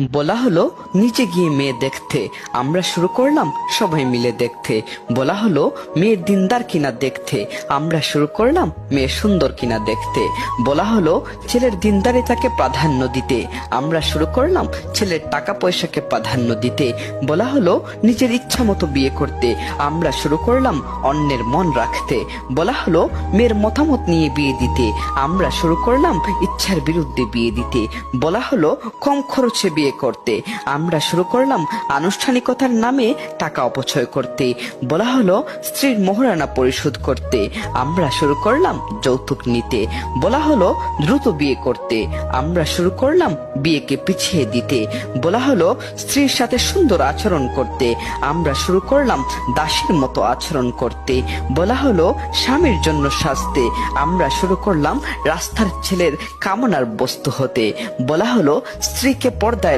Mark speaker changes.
Speaker 1: বলা হলো নিচে গিয়ে মেয়ে দেখতে, আমরা শুরু করলাম সবাই মিলে দেখতে। বলা হলো মেয়ের দিনদার কিনা দেখতে, আমরা শুরু করলাম মেয়ে সুন্দর কিনা দেখতে। বলা হলো ছেলের দিনদারিতাকে প্রাধান্য দিতে, আমরা শুরু করলাম ছেলের টাকা পয়সাকে প্রাধান্য দিতে। বলা হলো নিজের ইচ্ছা মতো বিয়ে করতে, আমরা শুরু করলাম অন্যের মন রাখতে। বলা হলো মেয়ের মতামত নিয়ে বিয়ে দিতে, আমরা শুরু করলাম ইচ্ছার বিরুদ্ধে বিয়ে দিতে। বলা হলো কম খরচে বিয়ে করতে, আমরা শুরু করলাম আনুষ্ঠানিকতার নামে টাকা অপচয় করতে। বলা হলো স্ত্রীর মোহরানা পরিশোধ করতে, আমরা শুরু করলাম যৌতুক নিতে। বলা হলো দ্রুত বিয়ে করতে, আমরা শুরু করলাম বিয়েকে পিছিয়ে দিতে। বলা হলো স্ত্রীর সাথে সুন্দর আচরণ করতে, আমরা শুরু করলাম দাসীর মতো আচরণ করতে। বলা হলো স্বামীর জন্য সাজতে, আমরা শুরু করলাম রাস্তার ছেলের কামনার বস্তু হতে। বলা হলো স্ত্রীকে পর্দায়